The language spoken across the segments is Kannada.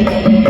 जय जय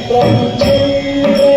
प्रभु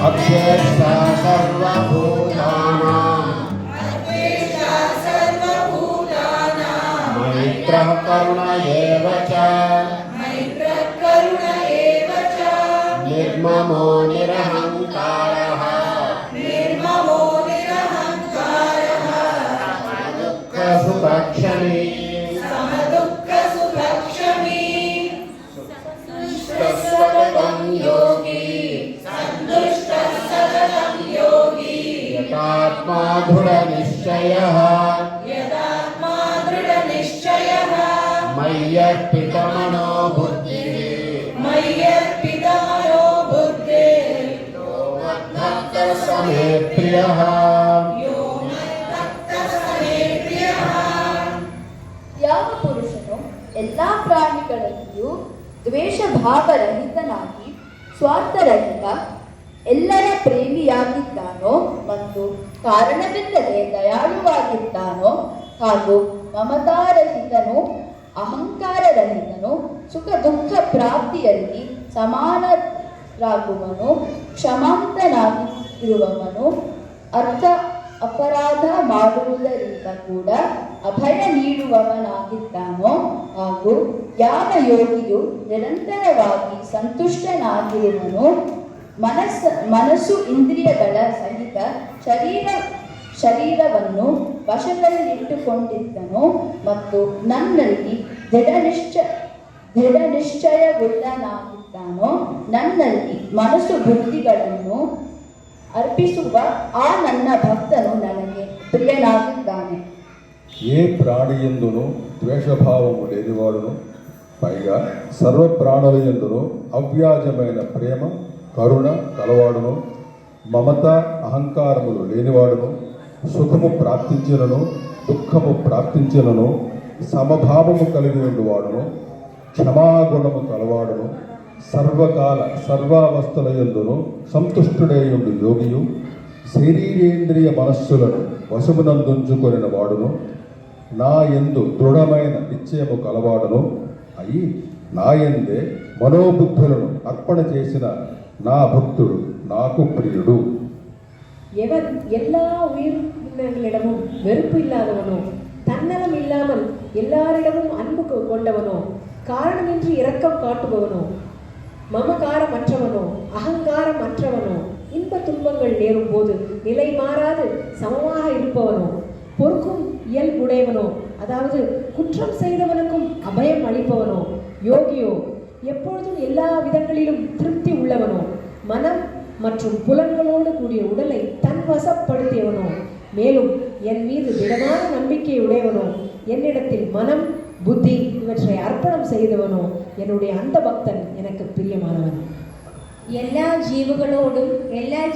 अद्वेष्टा सर्वभूतानां मैत्रः करुण एव च निर्ममो निरहङ्कारः सुखक्षमी यतात्मा दृढनिश्चयः मय्यर्पितमनो बुद्धिः यो मद्भक्तः स मे प्रियः ಯಾವ ಪುರುಷನು ಎಲ್ಲಾ ಪ್ರಾಣಿಗಳಲ್ಲಿಯೂ ದ್ವೇಷ ಭಾವರಹಿತನಾಗಿ ಸ್ವಾರ್ಥರಹಿತ ಎಲ್ಲರ ಪ್ರೇಮಿಯಾಗಿದ್ದಾನೋ ಮತ್ತು ಕಾರಣವಿಲ್ಲದೆ ದಯಾಳುವಾಗಿದ್ದಾನೋ ಹಾಗೂ ಮಮತಾರಹಿತನು ಅಹಂಕಾರರಹಿತನು ಸುಖ ದುಃಖ ಪ್ರಾಪ್ತಿಯಲ್ಲಿ ಸಮಾನರಾಗುವನು ಕ್ಷಮಾಂತನಾಗಿರುವವನು ಅಪರಾಧ ಮಾಡುವುದರಿಂದ ಕೂಡ ಅಭಯ ನೀಡುವವನಾಗಿದ್ದಾನೋ ಹಾಗೂ ಯಾವ ಯೋಗಿಯು ನಿರಂತರವಾಗಿ ಸಂತುಷ್ಟನಾಗಿರುವನು ಮನಸ್ಸು ಇಂದ್ರಿಯಗಳ ಸಹಿತ ಶರೀರವನ್ನು ವಶದಲ್ಲಿಟ್ಟುಕೊಂಡಿದ್ದನು ಮತ್ತು ನನ್ನಲ್ಲಿ ದೃಢ ನಿಶ್ಚಯವುಳ್ಳನಾಗಿದ್ದಾನೋ ನನ್ನಲ್ಲಿ ಮನಸ್ಸು ಬುದ್ಧಿಗಳನ್ನು ಅರ್ಪಿಸುವ ಆ ನನ್ನ ಭಕ್ತನು ನನಗೆ ప్రియನಾಗಿದ್ದಾನೆ. ఏ ప్రాణి ఎందును ద్వేషభావము లేనివాడును పైగా సర్వ ప్రాణుల ఎందును అవ్యాజమైన ప్రేమ కరుణ కలవాడును మమత అహంకారములు లేనివాడును సుఖము ప్రాప్తించినను దుఃఖము ప్రాప్తించినను సమభావము కలిగి ఉండువాడును క్షమాగుణము కలవాడును సర్వకాల సర్వావస్థల యందును సంతుష్టుడేయుండు యోగియు శరీరేంద్రియ మనస్సులను వశమునందుంచుకొనిన వాడును నా యందు దృఢమైన నిశ్చయము కలవాడును అయి నా యందే మనోబుద్ధులను అర్పణ చేసిన నా భక్తుడు నాకు ప్రియుడు. எல்லா உயிரினங்களிடமும் வெறுப்பு இல்லாதவனோ தன்னலம் இல்லாமல் எல்லாரிடமும் அன்பு கொண்டவனோ காரணமின்றி இரக்கம் காட்டுபவனோ மமகாரமற்றவனோ அகங்காரமற்றவனோ இன்ப துன்பங்கள் நேரும் போது நிலை மாறாது சமமாக இருப்பவனோ பொறுக்கும் இயல்புடையவனோ அதாவது குற்றம் செய்தவனுக்கும் அபயம் அளிப்பவனோ யோகியோ எப்பொழுதும் எல்லா விதங்களிலும் திருப்தி உள்ளவனோ மனம் மற்றும் புலன்களோடு கூடிய உடலை தன் வசப்படுத்தியவனோ மேலும் என் மீது திடமான நம்பிக்கை உடையவனோ என்னிடத்தில் மனம் புத்தி இவற்றை அர்ப்பணம் செய்தவனோ என்னுடைய அந்த பக்தன் எனக்கு பிரியமானவன். എല്ലാ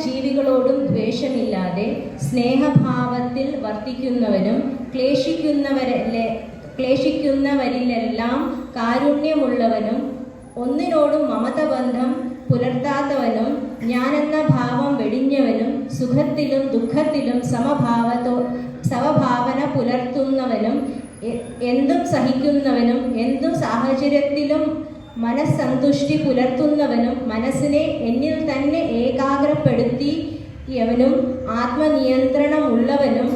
ജീവികളോടും ദ്വേഷമില്ലാതെ സ്നേഹഭാവത്തിൽ വർത്തിക്കുന്നവനും ക്ലേശിക്കുന്നവരിലെല്ലാം കാരുണ്യമുള്ളവനും ഒന്നിനോടും മമതബന്ധം പുലർത്താത്തവനും ഞാനെന്ന ഭാവം വെടിഞ്ഞവനും സുഖത്തിലും ദുഃഖത്തിലും സമഭാവന പുലർത്തുന്നവനും എന്തും സഹിക്കുന്നവനും എന്തും സാഹചര്യത്തിലും മനസ്സന്തുഷ്ടി പുലർത്തുന്നവനും മനസ്സിനെ എന്നിൽ തന്നെ ഏകാഗ്രപ്പെടുത്തിയവനും ആത്മനിയന്ത്രണമുള്ളവനും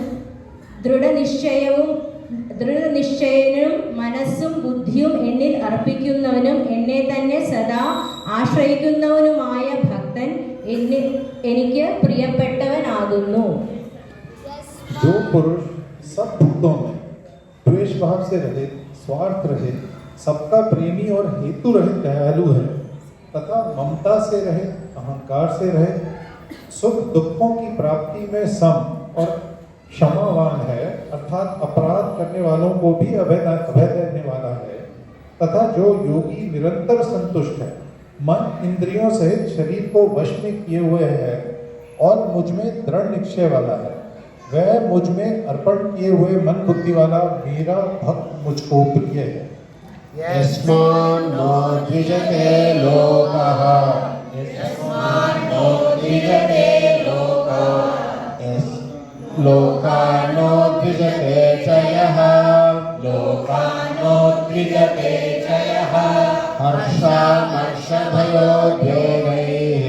ദൃഢനിശ്ചയനും മനസ്സും ബുദ്ധിയും എന്നിൽ അർപ്പിക്കുന്നവനും എന്നെ തന്നെ സദാ ആശ്രയിക്കുന്നവനുമായ ഭക്തൻ എനിക്ക് പ്രിയപ്പെട്ടവനാകുന്നു. जो पुरुष सब भक्तों में द्वेष भाव से रहित, स्वार्थ रहित, सबका प्रेमी और हेतु रहित दयालु है तथा ममता से रहित, अहंकार से रहित, सुख दुखों की प्राप्ति में सम और क्षमावान है अर्थात अपराध करने वालों को भी अभय देने वाला है तथा जो योगी निरंतर संतुष्ट है, मन इंद्रियों सहित शरीर को वश में किए हुए है और मुझ में दृढ़ निश्चय वाला है, वह मुझ में अर्पण किए हुए मन बुद्धि वाला मेरा भक्त मुझको प्रिय है. यस्मान्नो द्विजते लोकः लोकानो द्विजते च यः हर्षामर्षभयोद्वेगैः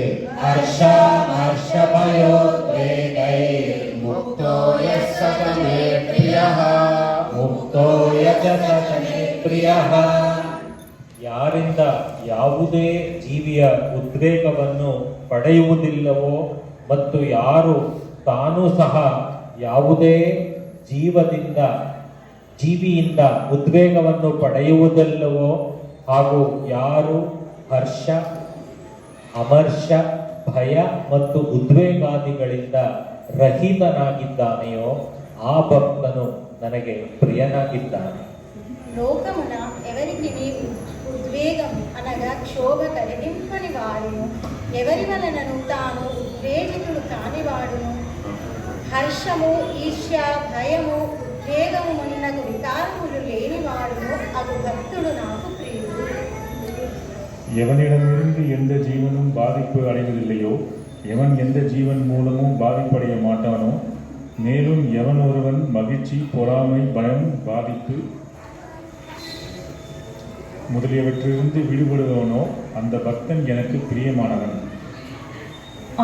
ಭಜತೆ ಪ್ರಿಯಃ. ಯಾರಿಂದ ಯಾವುದೇ ಜೀವಿಯ ಉದ್ವೇಗವನ್ನು ಪಡೆಯುವುದಿಲ್ಲವೋ ಮತ್ತು ಯಾರು ತಾನೂ ಸಹ ಯಾವುದೇ ಜೀವಿಯಿಂದ ಉದ್ವೇಗವನ್ನು ಪಡೆಯುವುದಿಲ್ಲವೋ ಹಾಗೂ ಯಾರು ಹರ್ಷ, ಅಮರ್ಷ, ಭಯ ಮತ್ತು ಉದ್ವೇಗಾದಿಗಳಿಂದ ರಹಿತನಾಗಿದ್ದಾನೆಯೋ ಆ ಭಕ್ತನು ನನಗೆ ప్రియನಾಗಿದ್ದಾನೆ. లోకమున ఎవరికి ఉద్వేగం అనగా క్షోభ కలిగింపని వాడును, ఎవరి వలనను తాను ఉద్వేగితుడు కానివాడును, హర్షము, ఈర్ష్య, భయము, ఉద్వేగము మున్నగు వికారములు లేనివాడును అగు భక్తుడు నాకు ప్రియుడు. எவனிடமிருந்து எந்த ஜீவனும் பாதிப்பு அடைவதில்லையோ, எவன் எந்த ஜீவன் மூலமும் பாதிப்படைய மாட்டானோ, மேலும் எவன் ஒருவன் மகிழ்ச்சி, பொறாமை, பயம், பாதிப்பு முதலியவற்றிலிருந்து விடுபடுவனோ அந்த பக்தன் எனக்கு பிரியமானவன்.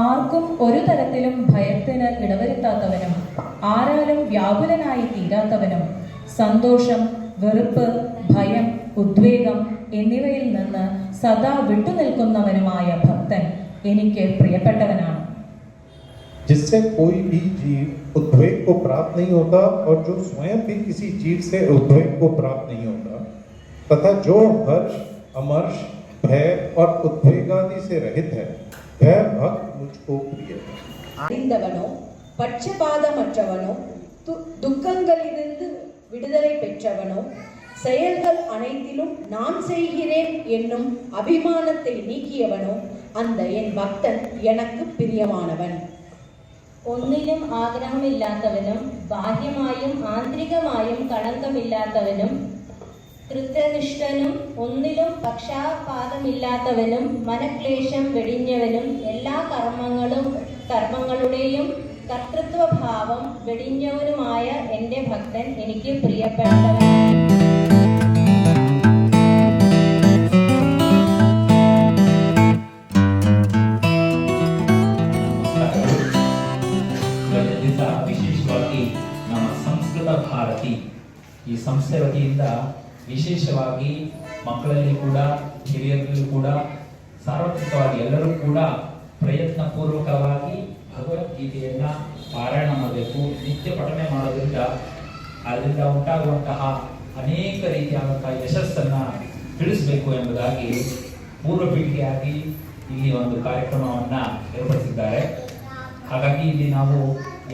ആർക്കും ഒരു തരത്തിലും ഭയത്തിന് ഇടവരുത്താത്തവനും ആരാലും വ്യാകുലനായി തീരാത്തവനും സന്തോഷം, വെറുപ്പ്, ഭയം, ഉദ്വേഗം എന്നിവയിൽ നിന്ന് സദാ വിട്ടുനിൽക്കുന്നവനുമായ ഭക്തൻ എനിക്ക് പ്രിയപ്പെട്ടവനാണ്. जिससे कोई भी जीव उद्वेग को प्राप्त नहीं होता और जो स्वयं भी किसी जीव से उद्वेग को प्राप्त नहीं होता, तथा जो हर्ष, अमर्ष, भय और उद्वेगादि से रहित है, वह भक्त मुझको प्रिय है. அறிந்தவனோ, பட்சபாதமற்றவனோ, துக்கங்களிலிருந்து விடுதலை பெற்றவனோ, செயல்கள் அனைத்திலும் நான் செய்கிறேன் என்னும் அபிமானத்தை நீக்கியவனோ அந்த என் பக்தன் எனக்கு பிரியமானவன். ഒന്നിലും ആഗ്രഹമില്ലാത്തവനും ബാഹ്യമായും ആന്തരികമായും കളങ്കമില്ലാത്തവനും കൃത്യനിഷ്ഠനും ഒന്നിലും പക്ഷാപാതമില്ലാത്തവനും മനക്ലേശം വെടിഞ്ഞവനും എല്ലാ കർമ്മങ്ങളുടെയും കർത്തൃത്വഭാവം വെടിഞ്ഞവനുമായ എൻ്റെ ഭക്തൻ എനിക്ക് പ്രിയപ്പെട്ടവനാണ്. ವಿಶೇಷವಾಗಿ ನಮ್ಮ ಸಂಸ್ಕೃತ ಭಾರತಿ ಈ ಸಂಸ್ಥೆ ವತಿಯಿಂದ ವಿಶೇಷವಾಗಿ ಮಕ್ಕಳಲ್ಲಿ ಕೂಡ ಹಿರಿಯರಲ್ಲೂ ಕೂಡ ಸಾರ್ವತ್ರಿಕವಾಗಿ ಎಲ್ಲರೂ ಕೂಡ ಪ್ರಯತ್ನ ಪೂರ್ವಕವಾಗಿ ಭಗವದ್ಗೀತೆಯನ್ನ ಪಾರಾಯಣ ಮಾಡಬೇಕು. ನಿತ್ಯ ಪಠನೆ ಮಾಡೋದ್ರಿಂದ ಅದರಿಂದ ಉಂಟಾಗುವಂತಹ ಅನೇಕ ರೀತಿಯಾದಂತಹ ಯಶಸ್ಸನ್ನ ತಿಳಿಸಬೇಕು ಎಂಬುದಾಗಿ ಪೂರ್ವಪೀಠಿಯಾಗಿ ಇಲ್ಲಿ ಒಂದು ಕಾರ್ಯಕ್ರಮವನ್ನ ಏರ್ಪಡಿಸಿದ್ದಾರೆ. ಹಾಗಾಗಿ ಇಲ್ಲಿ ನಾವು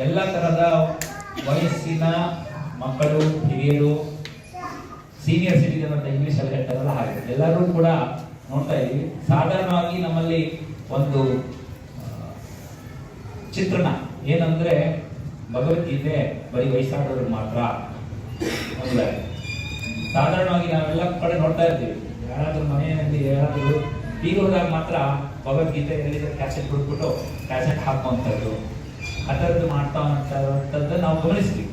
ಎಲ್ಲ ತರಹದ ವಯಸ್ಸಿನ ಮಕ್ಕಳು, ಹಿರಿಯರು, ಸೀನಿಯರ್ ಸಿಟಿಜನ್ ಅಂತ ಇಂಗ್ಲಿಷ್ ಅಲ್ಲಿ ಹೇಳ್ತಾರಲ್ಲ, ಹಾಗೆ ಎಲ್ಲರೂ ಕೂಡ ನೋಡ್ತಾ ಇದ್ದೀವಿ. ಸಾಧಾರಣವಾಗಿ ನಮ್ಮಲ್ಲಿ ಒಂದು ಚಿತ್ರಣ ಏನಂದ್ರೆ ಭಗವದ್ಗೀತೆ ಬರೀ ವಯಸ್ಸಾದವ್ರಿಗೆ ಮಾತ್ರ ಅನ್ನೋದಾಗಿದೆ. ಸಾಧಾರಣವಾಗಿ ನಾವೆಲ್ಲ ಕಡೆ ನೋಡ್ತಾ ಇರ್ತೀವಿ, ಯಾರಾದ್ರೂ ಮನೆಯಲ್ಲಿ ಯಾರಾದ್ರೂ ಟಿವಿ ಹೋದಾಗ ಮಾತ್ರ ಭಗವದ್ಗೀತೆ ಕ್ಯಾಸೆಟ್ ಬಿಟ್ಬಿಟ್ಟು ಕ್ಯಾಸೆಟ್ ಹಾಕುವಂಥದ್ದು ಆ ಥರದ್ದು ಮಾಡ್ತಾ ನಾವು ಗಮನಿಸ್ತೀವಿ.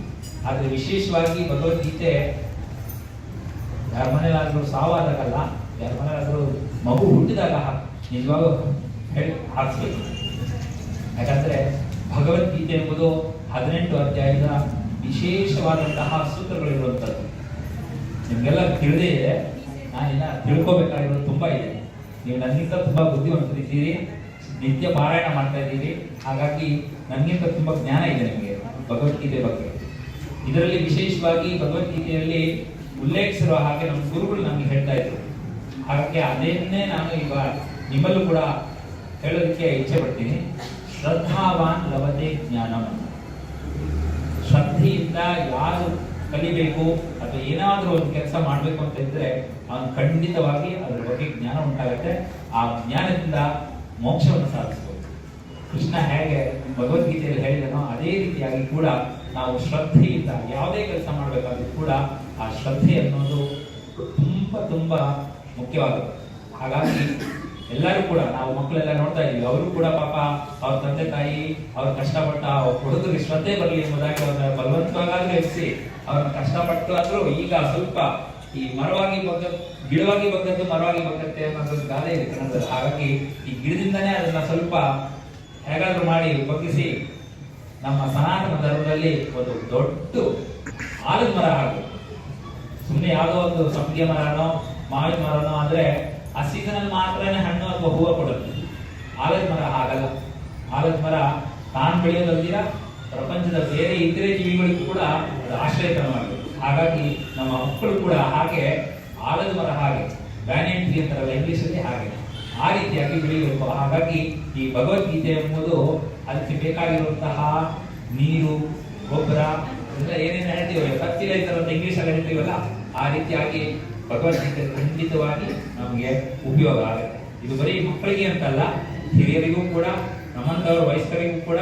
ಆದರೆ ವಿಶೇಷವಾಗಿ ಭಗವದ್ಗೀತೆ ಯಾರ ಮನೇಲಾದ್ರೂ ಸಾವಾದಾಗಲ್ಲ, ಯಾರ ಮನೇಲಾದ್ರೂ ಮಗು ಹುಟ್ಟಿದಾಗ ನಿಜವಾಗೂ ಹೇಳಿ ಹಾಕ್ಸ್ಬೇಕು. ಯಾಕಂದ್ರೆ ಭಗವದ್ಗೀತೆ ಎಂಬುದು 18 ಅಧ್ಯಾಯದ ವಿಶೇಷವಾದಂತಹ ಸೂತ್ರಗಳಿರುವಂಥದ್ದು. ನಿಮ್ಗೆಲ್ಲ ತಿಳಿದೇ ಇದೆ, ನಾನಿನ್ನ ತಿಳ್ಕೋಬೇಕಾಗಿರೋದು ತುಂಬಾ ಇದೆ. ನೀವು ನನಗಿಂತ ತುಂಬಾ ಬುದ್ಧಿವಂತರಿದ್ದೀರಿ, ನಿತ್ಯ ಪಾರಾಯಣ ಮಾಡ್ತಾ ಇದ್ದೀರಿ, ಹಾಗಾಗಿ ನನಗಿಂತ ತುಂಬಾ ಜ್ಞಾನ ಇದೆ ನಿಮಗೆ ಭಗವದ್ಗೀತೆ ಬಗ್ಗೆ. ಇದರಲ್ಲಿ ವಿಶೇಷವಾಗಿ ಭಗವದ್ಗೀತೆಯಲ್ಲಿ ಉಲ್ಲೇಖಿಸಿರುವ ಹಾಗೆ ನಮ್ಮ ಗುರುಗಳು ನಮ್ಗೆ ಹೇಳ್ತಾ ಇದ್ರು. ಹಾಗಾಗಿ ಅದೇನ್ನೇ ನಾನು ಈಗ ನಿಮ್ಮಲ್ಲೂ ಕೂಡ ಹೇಳೋದಕ್ಕೆ ಇಚ್ಛೆ ಪಡ್ತೀನಿ. ಶ್ರದ್ಧಾವಾನ್ ಲಭತೆ ಜ್ಞಾನಂ. ಶ್ರದ್ಧೆಯಿಂದ ಯಾರು ಕಲಿಬೇಕು ಅಥವಾ ಏನಾದರೂ ಒಂದು ಕೆಲಸ ಮಾಡಬೇಕು ಅಂತ ಇದ್ರೆ ಅವನು ಖಂಡಿತವಾಗಿ ಅದರ ಬಗ್ಗೆ ಜ್ಞಾನ ಉಂಟಾಗುತ್ತೆ. ಆ ಜ್ಞಾನದಿಂದ ಮೋಕ್ಷವನ್ನು ಸಾಧಿಸಬಹುದು. ಕೃಷ್ಣ ಹೇಗೆ ಭಗವದ್ಗೀತೆಯಲ್ಲಿ ಹೇಳಿದನೋ ಅದೇ ರೀತಿಯಾಗಿ ಕೂಡ ನಾವು ಶ್ರದ್ಧೆಯಿಂದ ಯಾವುದೇ ಕೆಲಸ ಮಾಡಬೇಕಾದ್ರೂ ಕೂಡ ಆ ಶ್ರದ್ಧೆ ಅನ್ನೋದು ತುಂಬಾ ಮುಖ್ಯವಾಗುತ್ತೆ. ಹಾಗಾಗಿ ಎಲ್ಲರೂ ಕೂಡ ನಾವು ಮಕ್ಕಳೆಲ್ಲ ನೋಡ್ತಾ ಇದೀವಿ, ಅವರು ಕೂಡ ಪಾಪ ಅವ್ರ ತಂದೆ ತಾಯಿ ಅವ್ರು ಕಷ್ಟಪಟ್ಟ ಹುಡುಗರಿಗೆ ಶ್ರದ್ಧೆ ಬರಲಿ ಎಂಬುದಾಗಿ ಅವ್ರನ್ನ ಬಲವಂತವಾಗಾದ್ರೂ ಎಬ್ಸಿ ಅವ್ರನ್ನ ಕಷ್ಟಪಟ್ಟು ಆದ್ರೂ ಈಗ ಸ್ವಲ್ಪ ಈ ಮರವಾಗಿ ಗಿಡವಾಗಿ ಬಗ್ಗದ್ದು ಮರವಾಗಿ ಬಗ್ಗತ್ತೆ ಅನ್ನೋದು ಗಾದೆ ಇದೆ ಕನ್ನಡದಲ್ಲಿ. ಹಾಗಾಗಿ ಈ ಗಿಡದಿಂದನೇ ಅದನ್ನ ಸ್ವಲ್ಪ ಹೇಗಾದ್ರೂ ಮಾಡಿ ಬಗ್ಗಿಸಿ ನಮ್ಮ ಸನಾತನ ಧರ್ಮದಲ್ಲಿ ಒಂದು ದೊಡ್ಡ ಆಲದ ಮರ ಹಾಕಬೇಕು. ಸುಮ್ಮನೆ ಯಾವುದೋ ಒಂದು ಸಂಪಿಗೆ ಮರನೋ ಮಾವಿನ ಮರನೋ ಅಂದ್ರೆ ಆ ಸೀಸನಲ್ಲಿ ಮಾತ್ರನೇ ಹಣ್ಣು ಅಥವಾ ಹೂವು ಕೊಡುತ್ತೆ. ಆಲದ ಮರ ಹಾಗಲ್ಲ. ಆಲದ ಮರ ತಾನು ಬೆಳೆಯೋದಲ್ದಿರ ಪ್ರಪಂಚದ ಬೇರೆ ಇತರೆ ಜೀವಿಗಳಿಗೂ ಕೂಡ ಅದು ಆಶ್ರಯಕರವಾಗಿದೆ. ಹಾಗಾಗಿ ನಮ್ಮ ಮಕ್ಕಳು ಕೂಡ ಹಾಗೆ ಆಲದ ಮರ ಹಾಗೆ ಬ್ಯಾನಿಯನ್ ಟ್ರೀ ಅಂತಾರಲ್ಲ ಇಂಗ್ಲಿಷಲ್ಲಿ, ಹಾಗೆ ಆ ರೀತಿಯಾಗಿ ಬೆಳೆಯಬೇಕು. ಹಾಗಾಗಿ ಈ ಭಗವದ್ಗೀತೆ ಎಂಬುದು ಅದಕ್ಕೆ ಬೇಕಾಗಿರುವಂತಹ ನೀರು, ಗೊಬ್ಬರ ಎಲ್ಲ ಏನೇನು ಹೇಳ್ತೀವಲ್ಲ, ಫರ್ಟಿಲೈಸರ್ ಅಂತ ಇಂಗ್ಲಿಷಲ್ಲಿ ಹೇಳ್ತೀವಲ್ಲ, ಆ ರೀತಿಯಾಗಿ ಭಗವದ್ಗೀತೆ ಖಂಡಿತವಾಗಿ ನಮಗೆ ಉಪಯೋಗ ಆಗುತ್ತೆ. ಇದು ಬರೀ ಮಕ್ಕಳಿಗೆ ಅಂತಲ್ಲ, ಹಿರಿಯರಿಗೂ ಕೂಡ, ನಮ್ಮಂತವರ ವಯಸ್ಕರಿಗೂ ಕೂಡ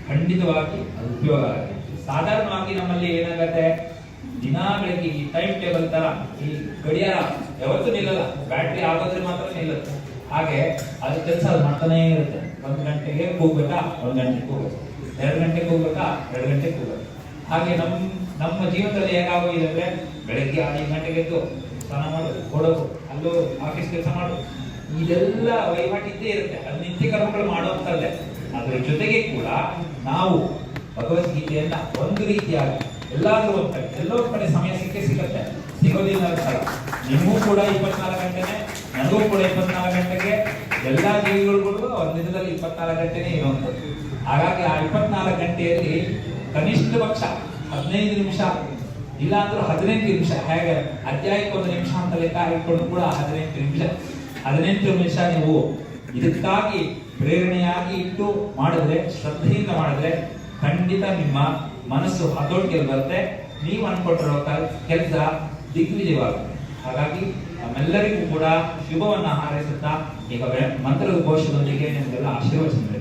ಖಂಡಿತವಾಗಿ ಅದು ಉಪಯೋಗ ಆಗುತ್ತೆ. ಸಾಧಾರಣವಾಗಿ ನಮ್ಮಲ್ಲಿ ಏನಾಗತ್ತೆ, ದಿನಾ ಬೆಳಗ್ಗೆ ಈ ಟೈಮ್ ಟೇಬಲ್ ತರ ಈ ಗಡಿಯಾರ ಯಾವತ್ತೂ ನಿಲ್ಲಲ್ಲ, ಬ್ಯಾಟ್ರಿ ಆಗೋದ್ರೆ ಮಾತ್ರ ನಿಲ್ಲುತ್ತೆ. ಹಾಗೆ ಅದು ಕೆಲಸ ಅದು ಮಾಡ್ತಾನೇ ಇರುತ್ತೆ. 1 ಗಂಟೆಗೆ ಹೋಗ್ಬೇಕಾ 1 ಗಂಟೆಗೆ ಹೋಗ್ಬೇಕು, 2 ಗಂಟೆಗೆ ಹೋಗ್ಬೇಕಾ 2 ಗಂಟೆಗೆ ಹೋಗ್ಬೇಕು. ಹಾಗೆ ನಮ್ಮ ಜೀವನದಲ್ಲಿ ಹೇಗಾಗೋಗಿದೆ ಅಂದ್ರೆ, ಬೆಳಗ್ಗೆ 5 ಗಂಟೆಗೆ ಎದ್ದು ಸ್ನಾನ ಮಾಡೋದು, ಕೊಡೋದು, ಅಲ್ಲೂ ಆಫೀಸ್ ಕೆಲಸ ಮಾಡೋದು, ಇದೆಲ್ಲ ವಹಿವಾಟು ಇದ್ದೇ ಇರುತ್ತೆ. ಅದು ನಿತ್ಯ ಕರ್ಮಗಳು ಮಾಡುವಂತಲ್ಲೇ. ಅದರ ಜೊತೆಗೆ ಕೂಡ ನಾವು ಭಗವದ್ಗೀತೆಯನ್ನ ಒಂದು ರೀತಿಯಾಗಿ ಎಲ್ಲಾದ್ರೂ ಎಲ್ಲೋ ಕಡೆ ಸಮಯ ಸಿಗುತ್ತೆ, ಸಿಗೋದಿಲ್ಲ ಅಂತಲ್ಲ. ನಿಮಗೂ ಕೂಡ 24 ಗಂಟೆನೆ, ನನಗೂ ಕೂಡ 24 ಗಂಟೆಗೆ, ಎಲ್ಲಾ ಜೀವಿಗಳಿಗೂ ಒಂದು ದಿನದಲ್ಲಿ 24 ಗಂಟೆನೇ ಇರುವಂಥದ್ದು. ಹಾಗಾಗಿ ಆ 24 ಗಂಟೆಯಲ್ಲಿ ಕನಿಷ್ಠ ಪಕ್ಷ 15 ನಿಮಿಷ, ಇಲ್ಲ ಅಂದ್ರೂ 15 ನಿಮಿಷ, ಹೇಗೆ ಅಧ್ಯಾಯಕ್ಕೆ 1 ನಿಮಿಷ ಅಂತ ಲೆಕ್ಕ ಇಟ್ಕೊಂಡು ಕೂಡ 18 ನಿಮಿಷ ನೀವು ಇದಕ್ಕಾಗಿ ಪ್ರೇರಣೆಯಾಗಿ ಇಟ್ಟು ಮಾಡಿದ್ರೆ, ಶ್ರದ್ಧೆಯಿಂದ ಮಾಡಿದ್ರೆ ಖಂಡಿತ ನಿಮ್ಮ ಮನಸ್ಸು ಹತೋಟಿಗೆ ಬರುತ್ತೆ. ನೀವು ಅನ್ಕೊಟ್ಟಿರೋ ಕೆಲಸ ದಿಗ್ವಿಜಯವಾಗುತ್ತೆ. ಹಾಗಾಗಿ ನಮ್ಮೆಲ್ಲರಿಗೂ ಕೂಡ ಶುಭವನ್ನ ಹಾರೈಸುತ್ತಾ ಈಗ ಮಂತ್ರ ಘೋಷದೊಂದಿಗೆ ನಿಮಗೆಲ್ಲ ಆಶೀರ್ವಚನೆ.